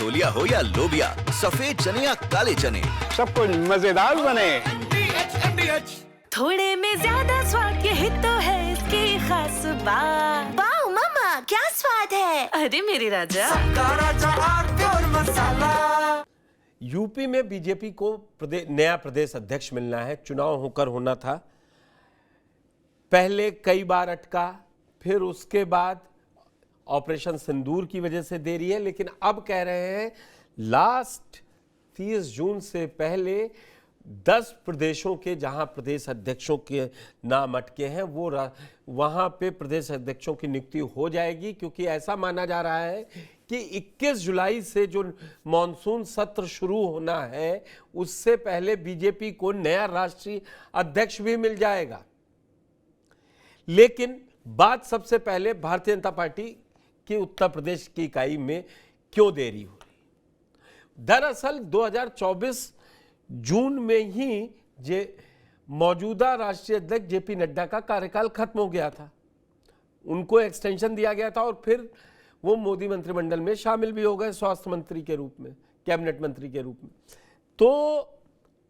छोलिया हो या लोबिया, सफेद चने या काले चने, सब कुछ मजेदार बने। थोड़े में ज्यादा स्वाद, यही तो है इसकी खास बात। वाओ मम्मा, क्या स्वाद है। अरे मेरे राजा, यूपी में बीजेपी को नया प्रदेश अध्यक्ष मिलना है। चुनाव होकर होना था, पहले कई बार अटका, फिर उसके बाद ऑपरेशन सिंदूर की वजह से देरी है, लेकिन अब कह रहे हैं लास्ट 30 जून से पहले 10 प्रदेशों के जहां प्रदेश अध्यक्षों के नाम अटके हैं वो वहां पे प्रदेश अध्यक्षों की नियुक्ति हो जाएगी, क्योंकि ऐसा माना जा रहा है कि 21 जुलाई से जो मॉनसून सत्र शुरू होना है उससे पहले बीजेपी को नया राष्ट्रीय अध्यक्ष भी मिल जाएगा। लेकिन बात सबसे पहले भारतीय जनता पार्टी की उत्तर प्रदेश की इकाई में क्यों देरी हो रही। दरअसल 2024 जून में ही मौजूदा राष्ट्रीय अध्यक्ष जेपी नड्डा का कार्यकाल खत्म हो गया था, उनको एक्सटेंशन दिया गया था और फिर वो मोदी मंत्रिमंडल में शामिल भी हो गए स्वास्थ्य मंत्री के रूप में, कैबिनेट मंत्री के रूप में। तो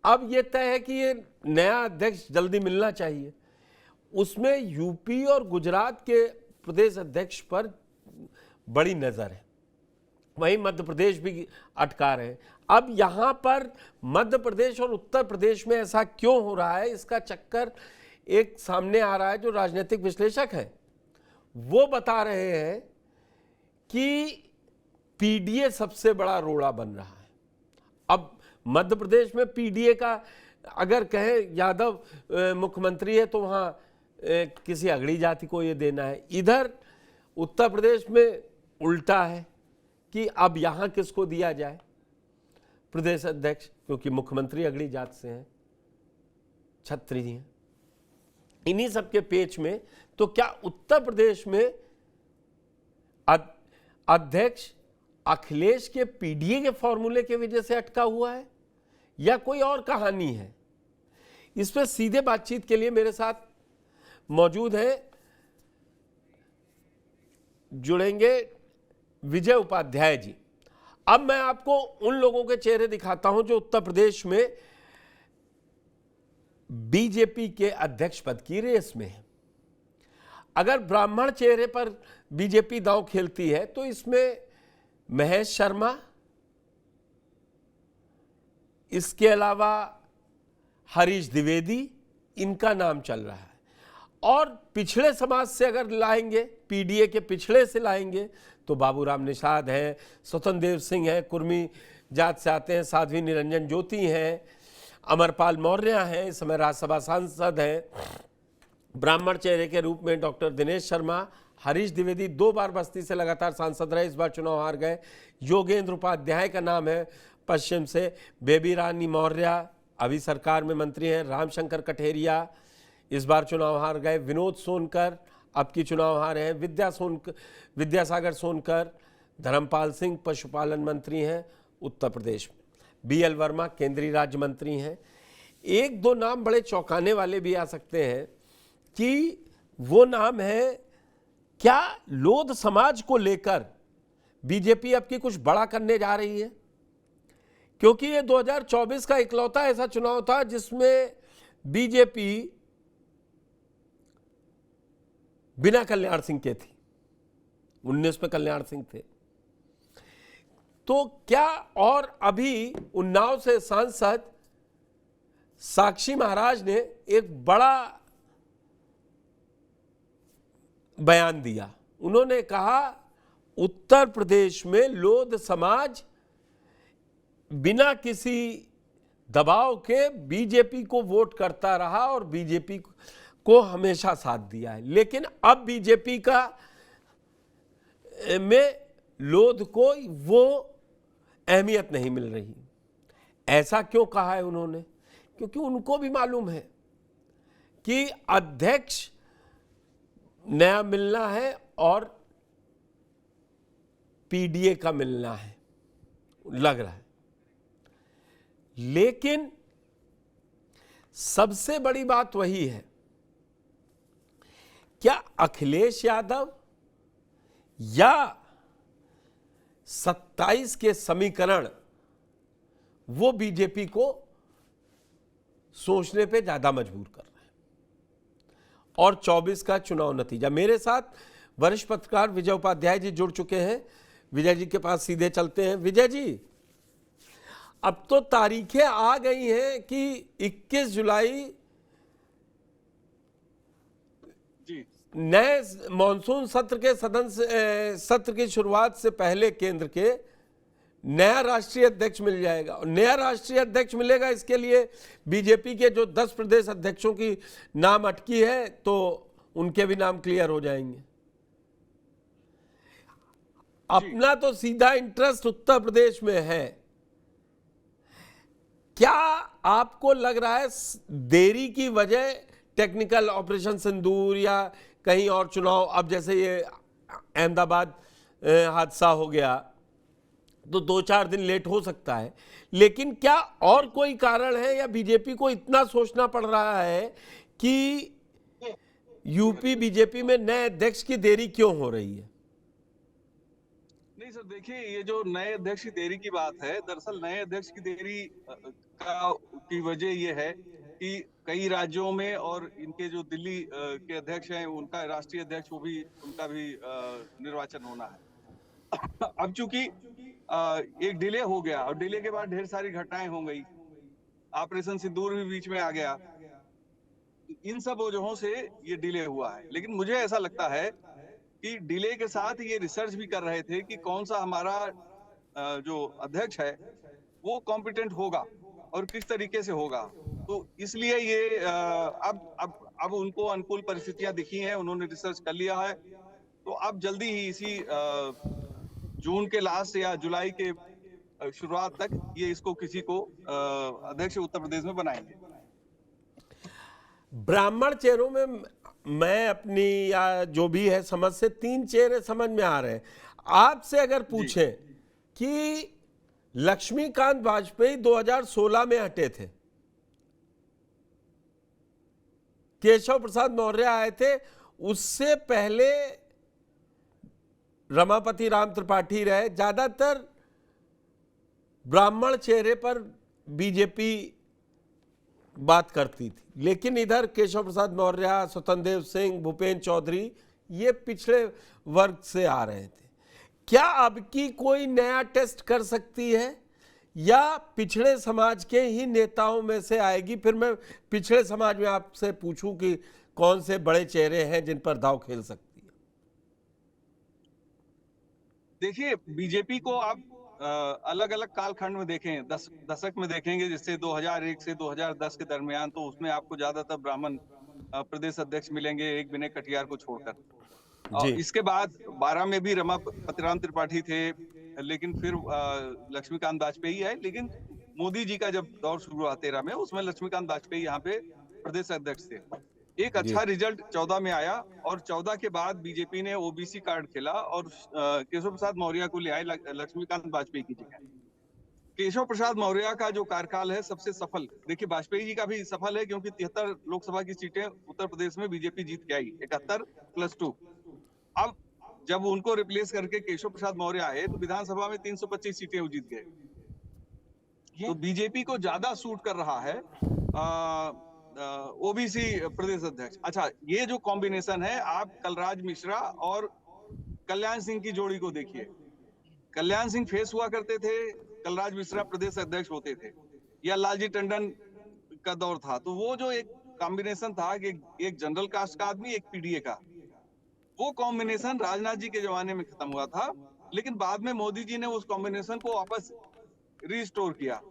अब ये तय है कि ये नया अध्यक्ष जल्दी मिलना चाहिए। उसमें यूपी और गुजरात के प्रदेश अध्यक्ष पर बड़ी नजर है, वहीं मध्य प्रदेश भी अटका रहे। अब यहां पर मध्य प्रदेश और उत्तर प्रदेश में ऐसा क्यों हो रहा है, इसका चक्कर एक सामने आ रहा है। जो राजनीतिक विश्लेषक हैं वो बता रहे हैं कि पीडीए सबसे बड़ा रोड़ा बन रहा है। अब मध्य प्रदेश में पीडीए का अगर कहें यादव मुख्यमंत्री है तो वहां किसी अगड़ी जाति को ये देना है। इधर उत्तर प्रदेश में उल्टा है कि अब यहां किसको दिया जाए प्रदेश अध्यक्ष, क्योंकि मुख्यमंत्री अगड़ी जात से हैं, छत्री हैं। इन्हीं सबके पेच में तो क्या उत्तर प्रदेश में अध्यक्ष अखिलेश के पीडीए के फॉर्मूले की वजह से अटका हुआ है या कोई और कहानी है? इस पर सीधे बातचीत के लिए मेरे साथ मौजूद हैं, जुड़ेंगे विजय उपाध्याय जी। अब मैं आपको उन लोगों के चेहरे दिखाता हूं जो उत्तर प्रदेश में बीजेपी के अध्यक्ष पद की रेस में है। अगर ब्राह्मण चेहरे पर बीजेपी दांव खेलती है तो इसमें महेश शर्मा, इसके अलावा हरीश द्विवेदी, इनका नाम चल रहा है। और पिछड़े समाज से अगर लाएंगे, पीडीए के पिछड़े से लाएंगे तो बाबूराम निषाद हैं, स्वतंत्र देव सिंह हैं, कुर्मी जात से आते हैं, साध्वी निरंजन ज्योति हैं, अमरपाल मौर्य हैं, इस समय राज्यसभा सांसद हैं। ब्राह्मण चेहरे के रूप में डॉक्टर दिनेश शर्मा, हरीश द्विवेदी 2 बार बस्ती से लगातार सांसद रहे, इस बार चुनाव हार गए। योगेंद्र उपाध्याय का नाम है पश्चिम से, बेबी रानी मौर्य अभी सरकार में मंत्री हैं, रामशंकर कठेरिया इस बार चुनाव हार गए, विनोद सोनकर अब की चुनाव हारे हैं, विद्यासागर सोनकर, धर्मपाल सिंह पशुपालन मंत्री हैं उत्तर प्रदेश में, बीएल वर्मा केंद्रीय राज्य मंत्री हैं। 1-2 नाम बड़े चौंकाने वाले भी आ सकते हैं कि वो नाम है, क्या लोध समाज को लेकर बीजेपी अब की कुछ बड़ा करने जा रही है? क्योंकि ये 2024 का इकलौता ऐसा चुनाव था जिसमें बीजेपी बिना कल्याण सिंह के थी, 19 में कल्याण सिंह थे। तो क्या, और अभी उन्नाव से सांसद साक्षी महाराज ने एक बड़ा बयान दिया। उन्होंने कहा उत्तर प्रदेश में लोध समाज बिना किसी दबाव के बीजेपी को वोट करता रहा और बीजेपी को हमेशा साथ दिया है, लेकिन अब बीजेपी का में लोध को वो अहमियत नहीं मिल रही। ऐसा क्यों कहा है उन्होंने? क्योंकि उनको भी मालूम है कि अध्यक्ष नया मिलना है और पीडीए का मिलना है, लग रहा है। लेकिन सबसे बड़ी बात वही है, क्या अखिलेश यादव या 27 के समीकरण वो बीजेपी को सोचने पे ज्यादा मजबूर कर रहे हैं। और 24 का चुनाव नतीजा। मेरे साथ वरिष्ठ पत्रकार विजय उपाध्याय जी जुड़ चुके हैं। विजय जी के पास सीधे चलते हैं। विजय जी, अब तो तारीखें आ गई हैं कि 21 जुलाई नए मॉनसून सत्र के सत्र की शुरुआत से पहले केंद्र के नया राष्ट्रीय अध्यक्ष मिल जाएगा। और नया राष्ट्रीय अध्यक्ष मिलेगा, इसके लिए बीजेपी के जो 10 प्रदेश अध्यक्षों की नाम अटकी है तो उनके भी नाम क्लियर हो जाएंगे। अपना तो सीधा इंटरेस्ट उत्तर प्रदेश में है। क्या आपको लग रहा है देरी की वजह टेक्निकल ऑपरेशन सिंदूर या कहीं और चुनाव, अब जैसे ये अहमदाबाद हादसा हो गया तो 2-4 दिन लेट हो सकता है, लेकिन क्या और कोई कारण है या बीजेपी को इतना सोचना पड़ रहा है कि यूपी बीजेपी में नए अध्यक्ष की देरी क्यों हो रही है? नहीं सर, देखिए, ये जो नए अध्यक्ष की देरी की बात है, दरअसल नए अध्यक्ष की देरी की वजह ये है कि कई राज्यों में और इनके जो दिल्ली के अध्यक्ष हैं, उनका राष्ट्रीय अध्यक्ष वो भी उनका भी निर्वाचन होना है। अब चूंकि एक डिले हो गया और डिले के बाद ढेर सारी घटनाएं हो गई, ऑपरेशन सिंदूर भी बीच में आ गया, इन सब वजहों से ये डिले हुआ है। लेकिन मुझे ऐसा लगता है कि डिले के साथ ये रिसर्च भी कर रहे थे कि कौन सा हमारा जो अध्यक्ष है वो कॉम्पिटेंट होगा और किस तरीके से होगा। तो इसलिए ये अब उनको अनुकूल परिस्थितियां दिखी हैं, उन्होंने रिसर्च कर लिया है, तो अब जल्दी ही इसी जून के लास्ट या जुलाई के शुरुआत तक ये इसको किसी को अध्यक्ष उत्तर प्रदेश में बनाएंगे। ब्राह्मण चेहरों में मैं अपनी या जो भी है समझ से 3 चेहरे समझ में आ रहे हैं। आपसे अगर पूछें कि लक्ष्मीकांत वाजपेयी 2016 में हटे थे, केशव प्रसाद मौर्य आए थे, उससे पहले रमापति राम त्रिपाठी रहे, ज्यादातर ब्राह्मण चेहरे पर बीजेपी बात करती थी, लेकिन इधर केशव प्रसाद मौर्य, स्वतंत्र देव सिंह, भूपेन्द्र चौधरी ये पिछड़े वर्ग से आ रहे थे। क्या अब की कोई नया टेस्ट कर सकती है या पिछड़े समाज के ही नेताओं में से आएगी? फिर मैं पिछड़े समाज में आपसे पूछूं कि कौन से बड़े चेहरे हैं जिन पर दांव खेल सकती है? देखिए, बीजेपी को आप अलग अलग कालखंड में देखें, दशक में देखेंगे, जैसे 2001 से 2010 के दरमियान, तो उसमें आपको ज्यादातर ब्राह्मण प्रदेश अध्यक्ष मिलेंगे, एक विनय कटियार को छोड़कर। और इसके बाद 12 में भी रमापति राम त्रिपाठी थे, लेकिन फिर लक्ष्मीकांत वाजपेयी है। लेकिन मोदी जी का जब दौर शुरू हुआ 13 में, उसमें लक्ष्मीकांत वाजपेयी यहाँ पे प्रदेश अध्यक्ष थे। एक अच्छा रिजल्ट 14 में आया और 14 के बाद बीजेपी ने ओबीसी कार्ड खेला और केशव प्रसाद मौर्य को ले आए लक्ष्मीकांत वाजपेयी की जगह। केशव प्रसाद मौर्य का जो कार्यकाल है सबसे सफल, देखिए वाजपेयी जी का भी सफल है क्योंकि 73 लोकसभा की सीटें उत्तर प्रदेश में बीजेपी जीत के आई, 71+2। अब जब उनको रिप्लेस करके केशव प्रसाद मौर्य आए तो विधानसभा में 325 सीटें वो जीत गए। तो बीजेपी को ज्यादा सूट कर रहा है ओबीसी प्रदेश अध्यक्ष। अच्छा, ये जो कॉम्बिनेशन है, आप कलराज मिश्रा और कल्याण सिंह की जोड़ी को देखिए। कल्याण सिंह फेस हुआ करते थे, कलराज मिश्रा प्रदेश अध्यक्ष होते थे, या लालजी टंडन का दौर था। तो वो जो एक कॉम्बिनेशन था कि एक जनरल कास्ट का आदमी, एक पीडीए का, वो कॉम्बिनेशन राजनाथ जी के जमाने में खत्म हुआ था, लेकिन बाद में मोदी जी ने उस कॉम्बिनेशन को वापस रिस्टोर किया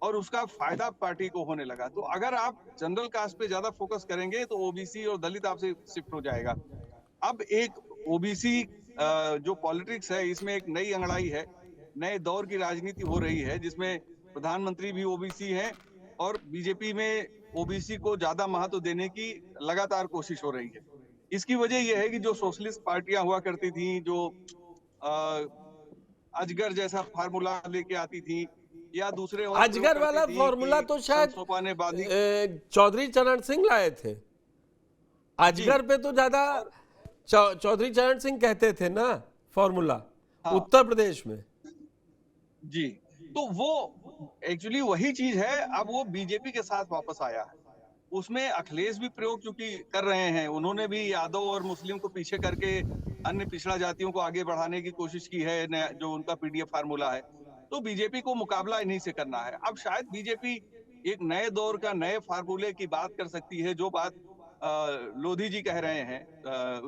और उसका फायदा पार्टी को होने लगा। तो अगर आप जनरल कास्ट पे ज्यादा फोकस करेंगे तो ओबीसी और दलित आपसे शिफ्ट हो जाएगा। अब एक ओबीसी जो पॉलिटिक्स है, इसमें एक नई अंगड़ाई है, नए दौर की राजनीति हो रही है, जिसमें प्रधानमंत्री भी ओबीसी हैं और बीजेपी में ओबीसी को ज्यादा महत्व देने की लगातार कोशिश हो रही है। इसकी वजह यह है कि जो सोशलिस्ट पार्टियां हुआ करती थी, जो अजगर जैसा फार्मूला लेके आती थी, या दूसरे अजगर वाला फॉर्मूला तो शायद चौधरी चरण सिंह लाए थे। अजगर पे तो ज्यादा चौधरी चरण सिंह कहते थे ना फॉर्मूला, उत्तर प्रदेश में। जी, तो वो एक्चुअली वही चीज है, अब वो बीजेपी के साथ वापस आया है। उसमें अखिलेश भी प्रयोग चूंकि कर रहे हैं, उन्होंने भी यादव और मुस्लिम को पीछे करके अन्य पिछड़ा जातियों को आगे बढ़ाने की कोशिश की है, जो उनका पीडीएफ फार्मूला है। तो बीजेपी को मुकाबला इन्हीं से करना है। अब शायद बीजेपी एक नए दौर का नए फार्मूले की बात कर सकती है, जो बात लोधी जी कह रहे हैं,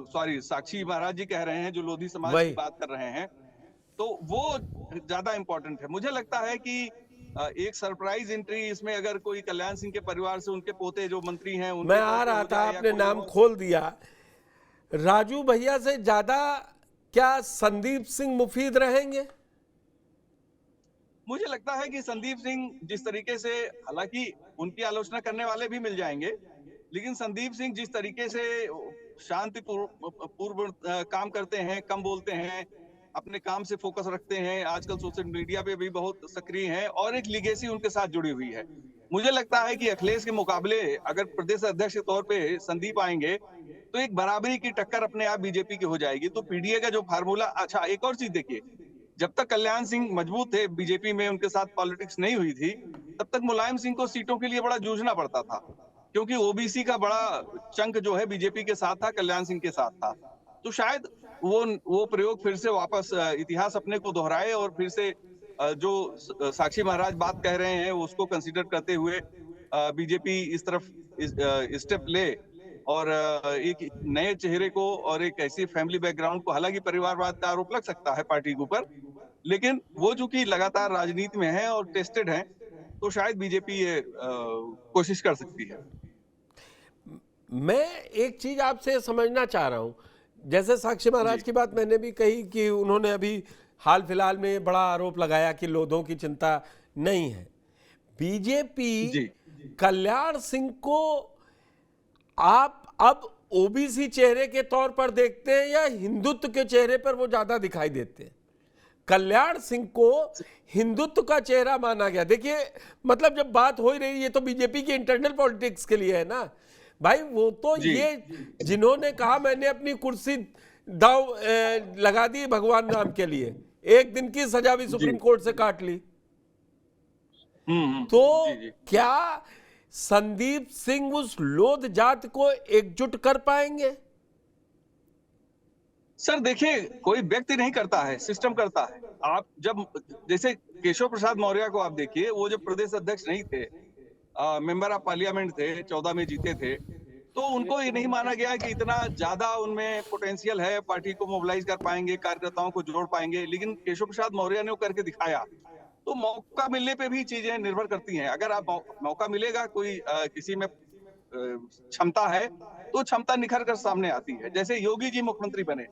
सॉरी साक्षी महाराज जी कह रहे हैं, जो लोधी समाज की वही बात कर रहे हैं, तो वो ज्यादा इंपॉर्टेंट है। मुझे लगता है कि एक सरप्राइज एंट्री इसमें अगर कोई कल्याण सिंह के परिवार से उनके पोते जो मंत्री हैं उनके मैं तौर आ पे रहा हो था, जाए या आपने कोई नाम और। खोल दिया। राजू भैया से ज्यादा क्या संदीप सिंह मुफीद रहेंगे? मुझे लगता है कि संदीप सिंह जिस तरीके से, हालांकि उनकी आलोचना करने वाले भी मिल जाएंगे, लेकिन संदीप सिंह जिस तरीके से शांति पूर्व काम करते हैं, कम बोलते हैं, अपने काम से फोकस रखते हैं, आजकल सोशल मीडिया पे भी बहुत सक्रिय हैं और एक लीगेसी उनके साथ जुड़ी हुई है। मुझे लगता है कि अखिलेश के मुकाबले अगर प्रदेश अध्यक्ष के तौर पे संदीप आएंगे तो एक बराबरी की टक्कर अपने आप बीजेपी की हो जाएगी। तो पीडीए का जो फार्मूला, अच्छा एक और चीज देखिए, जब तक कल्याण सिंह मजबूत थे बीजेपी में, उनके साथ पॉलिटिक्स नहीं हुई थी, तब तक मुलायम सिंह को सीटों के लिए बड़ा जूझना पड़ता था, क्योंकि ओबीसी का बड़ा चंक जो है बीजेपी के साथ था, कल्याण सिंह के साथ था। तो शायद वो प्रयोग फिर से वापस इतिहास अपने को दोहराए और फिर से जो साक्षी महाराज बात कह रहे हैं उसको कंसीडर करते हुए बीजेपी इस तरफ स्टेप ले और एक नए चेहरे को और एक ऐसी फैमिली बैकग्राउंड को, हालांकि परिवारवाद का आरोप लग सकता है पार्टी के ऊपर, लेकिन वो जो कि लगातार राजनीति में है और टेस्टेड है, तो शायद बीजेपी ये कोशिश कर सकती है। मैं एक चीज आपसे समझना चाह रहा हूं, जैसे साक्षी महाराज की बात मैंने भी कही कि उन्होंने अभी हाल फिलहाल में बड़ा आरोप लगाया कि लोधों की चिंता नहीं है। बीजेपी कल्याण सिंह को आप अब ओबीसी चेहरे के तौर पर देखते हैं या हिंदुत्व के चेहरे पर वो ज्यादा दिखाई देते हैं? कल्याण सिंह को हिंदुत्व का चेहरा माना गया। देखिए, मतलब जब बात हो ही रही है तो बीजेपी की इंटरनल पॉलिटिक्स के लिए है ना भाई। वो तो ये जिन्होंने कहा मैंने अपनी कुर्सी दाव लगा दी भगवान राम के लिए, एक दिन की सजा भी सुप्रीम कोर्ट से काट ली, तो क्या संदीप सिंह उस लोध जात को एकजुट कर पाएंगे? सर देखिए, कोई व्यक्ति नहीं करता है, सिस्टम करता है। आप जब जैसे केशव प्रसाद मौर्य को आप देखिए, वो जब प्रदेश अध्यक्ष नहीं थे, मेंबर ऑफ पार्लियामेंट थे, 14 में जीते थे, तो उनको ये नहीं माना गया कि इतना ज्यादा उनमें पोटेंशियल है, पार्टी को मोबिलाइज कर पाएंगे, कार्यकर्ताओं को जोड़ पाएंगे, लेकिन केशव प्रसाद मौर्य ने वो करके दिखाया। तो मौका मिलने पे भी चीजें निर्भर करती हैं। अगर आप मौका मिलेगा, कोई किसी में क्षमता है तो क्षमता निखर कर सामने आती है। जैसे योगी जी मुख्यमंत्री बने,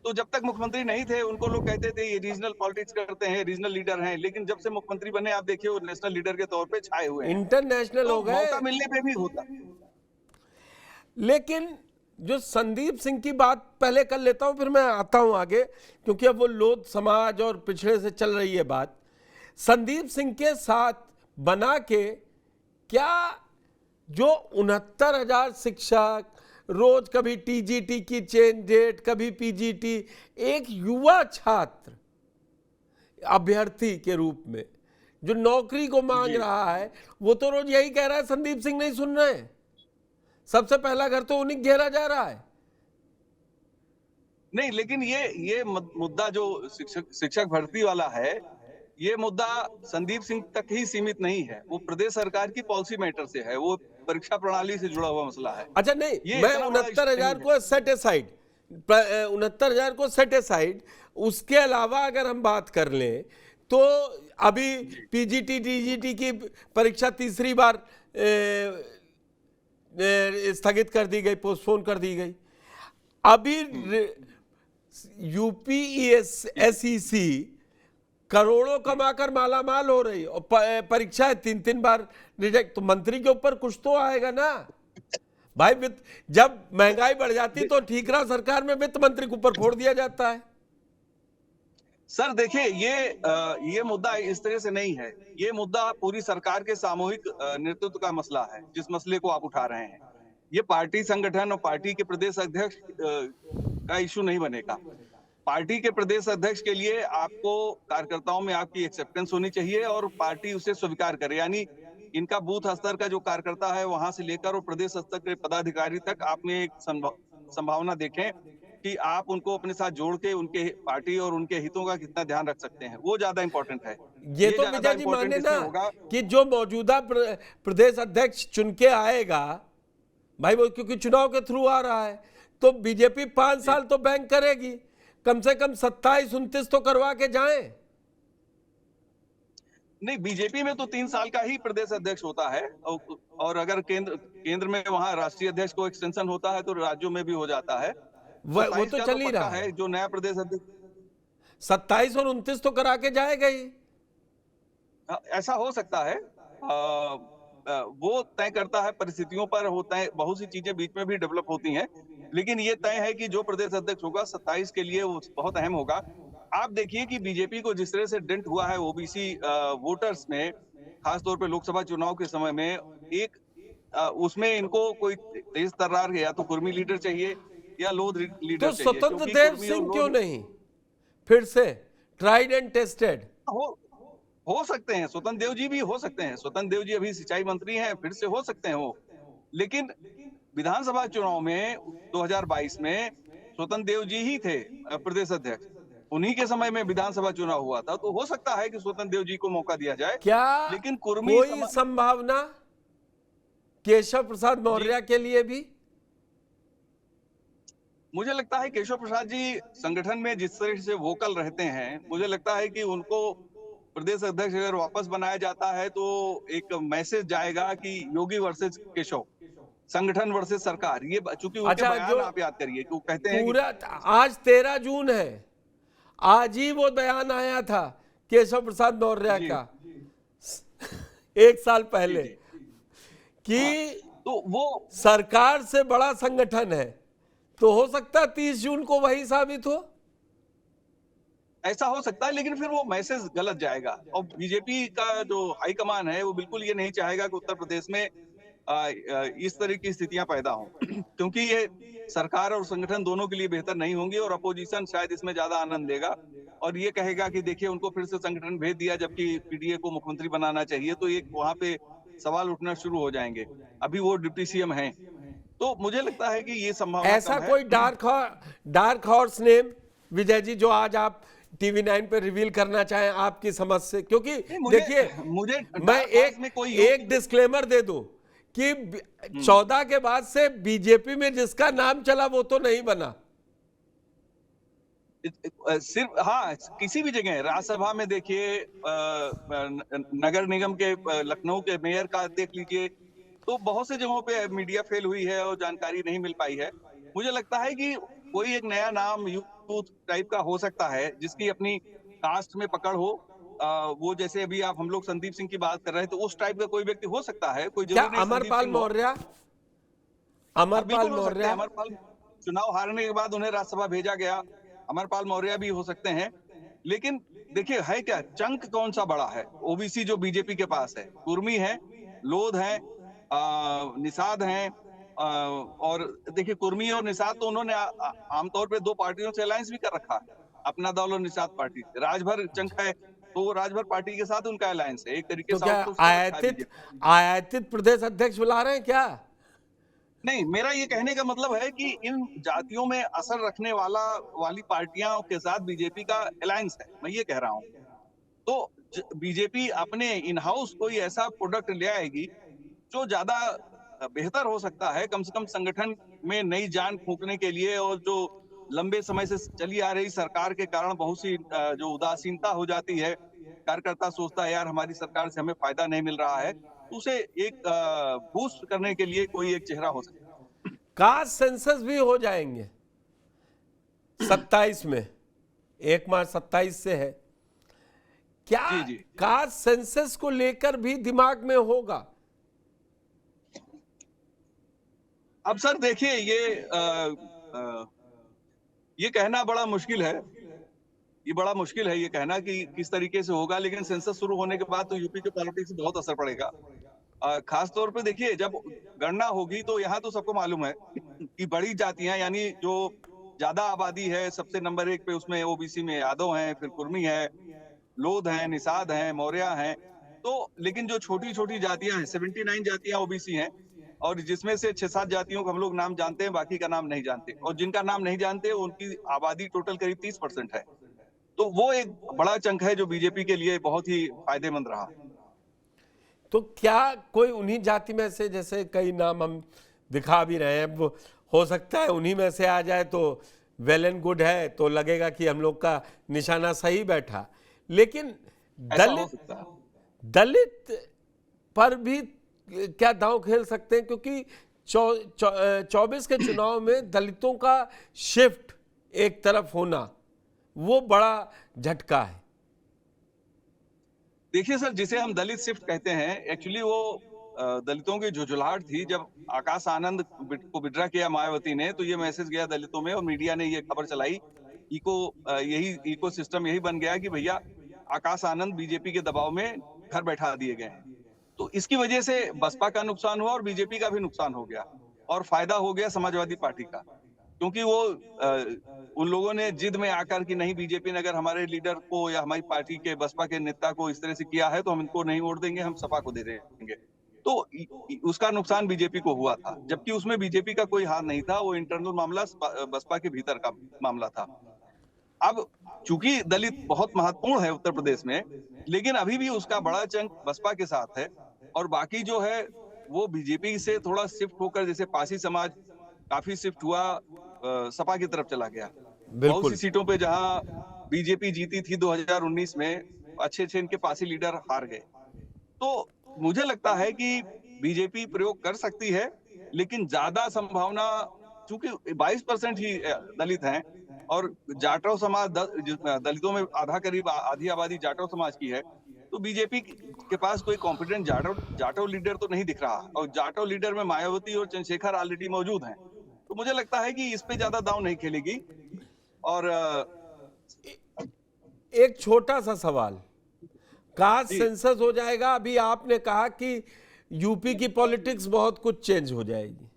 तो जब तक मुख्यमंत्री नहीं थे उनको लोग कहते थे ये रीजनल पॉलिटिक्स करते हैं, रीजनल लीडर हैं, लेकिन जब से मुख्यमंत्री बने आप देखिए वो नेशनल लीडर के तौर पे छाए हुए हैं, इंटरनेशनल हो गए। मौका मिलने पे भी होता। लेकिन जो संदीप सिंह की बात पहले कर लेता हूं, फिर मैं आता हूं आगे, क्योंकि अब वो लोध समाज और पिछड़े से चल रही है बात। संदीप सिंह के साथ बना के क्या जो 69,000 शिक्षक, रोज कभी टीजीटी की चेंज डेट, कभी पीजीटी, एक युवा छात्र अभ्यर्थी के रूप में जो नौकरी को मांग रहा है, वो तो रोज यही कह रहा है संदीप सिंह नहीं सुन रहे हैं, सबसे पहला घर तो उन्हीं घेरा जा रहा है। नहीं, लेकिन ये मुद्दा जो शिक्षक भर्ती वाला है, ये मुद्दा संदीप सिंह तक ही सीमित नहीं है, वो प्रदेश सरकार की पॉलिसी मैटर से है, वो परीक्षा प्रणाली से जुड़ा हुआ मसला है। अच्छा नहीं, मैं 69,000 को सेट असाइड, 69,000 को सेट असाइड, उसके अलावा अगर हम बात कर लें तो अभी पीजीटी टीजीटी की परीक्षा तीसरी बार स्थगित कर दी गई, पोस्टपोन कर दी गई। अभी यूपीएससी करोड़ों कमाकर मालामाल हो रही और परीक्षा 3-3 बार रिजेक्ट, तो मंत्री के ऊपर कुछ तो आएगा ना भाई। वित्त जब महंगाई बढ़ जाती तो ठीकरा सरकार में वित्त मंत्री के ऊपर फोड़ दिया जाता है। सर देखिए, ये मुद्दा इस तरह से नहीं है, ये मुद्दा पूरी सरकार के सामूहिक नेतृत्व का मसला है, जिस मसले को आप उठा रहे हैं। ये पार्टी संगठन और पार्टी के प्रदेश अध्यक्ष का इशू नहीं बनेगा। पार्टी के प्रदेश अध्यक्ष के लिए आपको कार्यकर्ताओं में आपकी एक्सेप्टेंस होनी चाहिए और पार्टी उसे स्वीकार करे। यानी इनका बूथ स्तर का जो कार्यकर्ता है वहां से लेकर और प्रदेश स्तर के पदाधिकारी तक आप में एक संभावना देखें कि आप उनको अपने साथ जोड़ के उनके पार्टी और उनके हितों का कितना ध्यान रख सकते हैं, वो ज्यादा इंपॉर्टेंट है। ये तो विजय जी माने ना कि जो मौजूदा प्रदेश अध्यक्ष चुन के आएगा भाई, वो क्योंकि चुनाव के थ्रू आ रहा है, तो बीजेपी 5 साल तो बैंक करेगी, कम से कम 27-29 तो करवा के जाए। नहीं, बीजेपी में तो 3 साल का ही प्रदेश अध्यक्ष होता है और अगर केंद्र में वहां राष्ट्रीय अध्यक्ष को एक्सटेंशन होता है तो राज्यों में भी हो जाता है। वो तो चल ही रहा है। जो नया प्रदेश अध्यक्ष 27 और 29 तो करा के जाएगा ही। ऐसा हो सकता है, वो तय करता है, परिस्थितियों पर होता है, बहुत सी चीजें बीच में भी डेवलप होती हैं, लेकिन ये तय है कि जो प्रदेश अध्यक्ष होगा 27 के लिए वो बहुत अहम होगा। आप देखिए कि बीजेपी को जिस तरह से डेंट हुआ है ओबीसी वोटर्स में, खासतौर पे लोकसभा चुनाव के समय में, उसमें इनको कोई तेज तर्रार या तो कुर्मी लीडर चाहिए या लोध लीडर तो चाहिए। स्वतंत्र देव सिंह क्यों नहीं, फिर से ट्राइड एंड टेस्टेड हो सकते हैं, स्वतंत्र देव जी भी हो सकते हैं, स्वतंत्र देव जी अभी सिंचाई मंत्री हैं, फिर से हो सकते हैं वो। लेकिन विधानसभा चुनाव में 2022 में स्वतंत्र देव जी ही थे प्रदेश अध्यक्ष, उन्हीं के समय में विधानसभा चुनाव हुआ था, तो हो सकता है कि स्वतंत्र देव जी को मौका दिया जाए। क्या लेकिन कोई संभावना केशव प्रसाद मौर्य के लिए भी? मुझे लगता है केशव प्रसाद जी संगठन में जिस तरह से वोकल रहते हैं, मुझे लगता है कि उनको प्रदेश अध्यक्ष अगर वापस बनाया जाता है तो एक मैसेज जाएगा कि योगी वर्सेस केशव, संगठन वर्सेस सरकार। ये चूंकि उनके बयान आप याद करिए कि वो कहते हैं पूरा आज 13 जून है, आज ही वो बयान आया था केशव प्रसाद मौर्य का 1 साल पहले कि तो वो सरकार से बड़ा संगठन है, तो हो सकता है 30 जून को वही साबित हो। ऐसा हो सकता है, लेकिन फिर वो मैसेज गलत जाएगा और बीजेपी का जो हाईकमान है वो बिल्कुल ये नहीं चाहेगा कि उत्तर प्रदेश में इस तरह की स्थितियां पैदा हों, क्योंकि ये सरकार और संगठन दोनों के लिए बेहतर नहीं होंगी और अपोजिशन शायद इसमें ज्यादा आनंद लेगा और ये कहेगा कि देखिए उनको फिर से संगठन भेज दिया जबकि पीडीए को मुख्यमंत्री बनाना चाहिए, तो एक वहां पे सवाल उठना शुरू हो जाएंगे। अभी वो डिप्टी सीएम हैं, तो मुझे लगता है कि ये संभावना ऐसा कोई dark horse name Vijay ji जो आज आप टीवी 9 पे रिवील करना चाहें आपकी समझ से? क्योंकि देखिए मैं एक डिस्क्लेमर दे दूं कि 14 के बाद से बीजेपी में जिसका नाम चला वो तो नहीं बना। सिर्फ हाँ, किसी भी जगह राज्यसभा में देखिए, नगर निगम के लखनऊ के मेयर का देख लीजिए, तो बहुत से जगहों पे मीडिया फेल हुई है और जानकारी नहीं मिल पाई है। मुझे लगता है कि कोई एक नया नाम यूथ टाइप का हो सकता है जिसकी अपनी कास्ट में पकड़ हो, वो जैसे अभी आप हम लोग संदीप सिंह की बात कर रहे हैं, तो उस टाइप का कोई व्यक्ति हो सकता है। कोई क्या अमरपाल मौर्य? अमरपाल चुनाव हारने के बाद उन्हें राज्यसभा भेजा गया, अमरपाल मौर्य भी हो सकते हैं। लेकिन देखिए है क्या, चंक कौन सा बड़ा है ओबीसी जो बीजेपी के पास है? कुर्मी है, लोध है, निषाद हैं, और देखिए कुर्मी और निषाद तो उन्होंने आमतौर पे 2 पार्टियों से अलायंस भी कर रखा है, अपना दल और निषाद पार्टी। राजभर चंक है तो वो राजभर पार्टी के साथ उनका अलायंस है एक तरीके से। क्या आयातित प्रदेश अध्यक्ष बुला रहे हैं क्या? नहीं, मेरा ये कहने का मतलब है कि इन जातियों में असर रखने वाली पार्टियों के साथ बीजेपी का अलायंस है, मैं ये कह रहा हूँ। तो बीजेपी अपने इन हाउस कोई ऐसा प्रोडक्ट ले आएगी जो ज्यादा बेहतर हो सकता है, कम से कम संगठन में नई जान फूंकने के लिए, और जो लंबे समय से चली आ रही सरकार के कारण बहुत सी जो उदासीनता हो जाती है, कार्यकर्ता सोचता है यार हमारी सरकार से हमें फायदा नहीं मिल रहा है, उसे एक बूस्ट करने के लिए कोई एक चेहरा हो सकता है। कास्ट सेंसस भी हो जाएंगे 27 में, 1 मार्च 27 से है क्या? जी। कास्ट सेंसस को लेकर भी दिमाग में होगा? अब सर देखिए ये कहना बड़ा मुश्किल है, ये कहना कि किस तरीके से होगा, लेकिन सेंसस शुरू होने के बाद तो यूपी के पॉलिटिक्स में बहुत असर पड़ेगा। खास तौर पे देखिए जब गणना होगी तो यहाँ तो सबको मालूम है कि बड़ी जातियां यानी जो ज्यादा आबादी है, सबसे नंबर 1 पे उसमें ओबीसी में यादव हैं, फिर कुर्मी है, लोध हैं, निषाद हैं, मौर्य हैं। तो लेकिन जो छोटी छोटी जातियां हैं, 79 जातियां ओबीसी हैं, और जिसमें से 6-7 जातियों को हम लोग नाम जानते हैं, बाकी का नाम नहीं जानते, और जिनका नाम नहीं जानते उनकी आबादी टोटल करीब 30% है। तो वो एक बड़ा चंक है जो बीजेपी के लिए बहुत ही फायदेमंद रहा। तो क्या कोई उन्हीं जाति में से, जैसे कई नाम हम दिखा भी रहे हैं, वो हो सकता है उन्हीं में से आ जाए तो वेल एंड गुड है, तो लगेगा कि हम लोग का निशाना सही बैठा। लेकिन दलित पर भी क्या दांव खेल सकते हैं, क्योंकि 24 के चुनाव में दलितों का शिफ्ट एक तरफ होना वो बड़ा झटका है। देखिए सर, जिसे हम दलित शिफ्ट कहते हैं, एक्चुअली वो दलितों की झुझुलाहट थी। जब आकाश आनंद को विड्रा किया मायावती ने, तो ये मैसेज गया दलितों में और मीडिया ने ये खबर चलाई। इको सिस्टम यही बन गया कि भैया आकाश आनंद बीजेपी के दबाव में घर बैठा दिए गए हैं। तो इसकी वजह से बसपा का नुकसान हुआ और बीजेपी का भी नुकसान हो गया, और फायदा हो गया समाजवादी पार्टी का, क्योंकि वो उन लोगों ने जिद में आकर कि नहीं, बीजेपी ने अगर हमारे लीडर को या हमारी पार्टी के बसपा के नेता को इस तरह से किया है तो हम इनको नहीं वोट देंगे, हम सपा को दे देंगे। तो उसका नुकसान बीजेपी को हुआ था, जबकि उसमें बीजेपी का कोई हाथ नहीं था, वो इंटरनल मामला बसपा के भीतर का मामला था। अब चूंकि दलित बहुत महत्वपूर्ण है उत्तर प्रदेश में, लेकिन अभी भी उसका बड़ा चंक बसपा के साथ है, और बाकी जो है वो बीजेपी से थोड़ा शिफ्ट होकर, जैसे पासी समाज काफी शिफ्ट हुआ, सपा की तरफ चला गया। बहुत सी सीटों पे जहां बीजेपी जीती थी 2019 में, अच्छे इनके पासी लीडर हार गए। तो मुझे लगता है कि बीजेपी प्रयोग कर सकती है, लेकिन ज्यादा संभावना, चूंकि 22% ही दलित हैं और जाटव समाज दलितों में करीब आधी आबादी जाटव समाज की है, तो बीजेपी के पास कोई कॉम्पिटेंट जाटव लीडर तो नहीं दिख रहा, और जाटव लीडर में मायावती और चंद्रशेखर ऑलरेडी मौजूद हैं। तो मुझे लगता है कि इस पे ज्यादा दांव नहीं खेलेगी। और एक छोटा सा सवाल, कास्ट सेंसस हो जाएगा, अभी आपने कहा कि यूपी की पॉलिटिक्स बहुत कुछ चेंज हो जाएगी,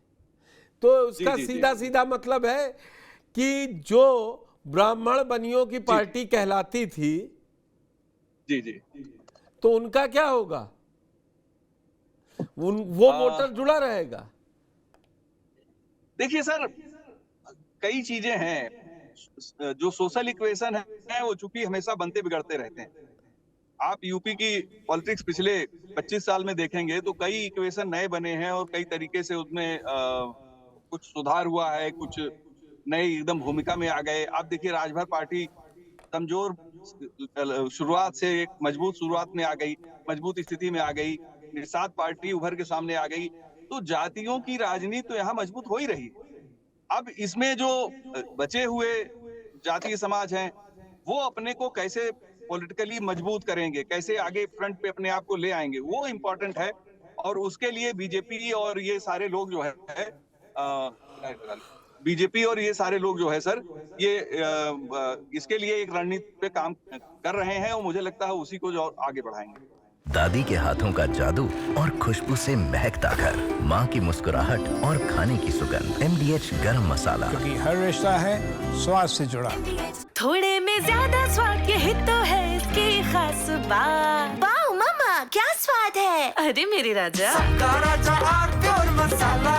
तो उसका सीधा सीधा मतलब है कि जो ब्राह्मण बनियों की पार्टी कहलाती थी, जी, तो उनका क्या होगा? वो वोटर जुड़ा रहेगा? देखिए सर, कई चीजें हैं, जो सोशल इक्वेशन है वो चूंकि हमेशा बनते बिगड़ते रहते हैं। आप यूपी की पॉलिटिक्स पिछले 25 साल में देखेंगे तो कई इक्वेशन नए बने हैं, और कई तरीके से उसमें कुछ सुधार हुआ है, कुछ नई एकदम भूमिका में आ गए। आप देखिए, राजभर पार्टी कमजोर शुरुआत से एक मजबूत शुरुआत में आ गई, मजबूत स्थिति में आ गई। निषाद पार्टी उभर के सामने आ गई। तो जातियों की राजनीति तो यहाँ मजबूत हो ही रही। अब इसमें जो बचे हुए जातीय समाज हैं, वो अपने को कैसे पॉलिटिकली मजबूत करेंगे, कैसे आगे फ्रंट पे अपने आप को ले आएंगे, वो इम्पोर्टेंट है। और उसके लिए बीजेपी और ये सारे लोग जो है सर, ये इसके लिए एक रणनीति पे काम कर रहे हैं, और मुझे लगता है उसी को जो आगे बढ़ाएंगे। दादी के हाथों का जादू और खुशबू से महकता घर, माँ की मुस्कुराहट और खाने की सुगंध। MDH गरम मसाला, क्योंकि हर रिश्ता है स्वाद से जुड़ा। थोड़े में ज्यादा स्वाद, यही तो है इसकी खास बात। वाओ मम्मा, क्या स्वाद है। अरे मेरे राजा, मसाला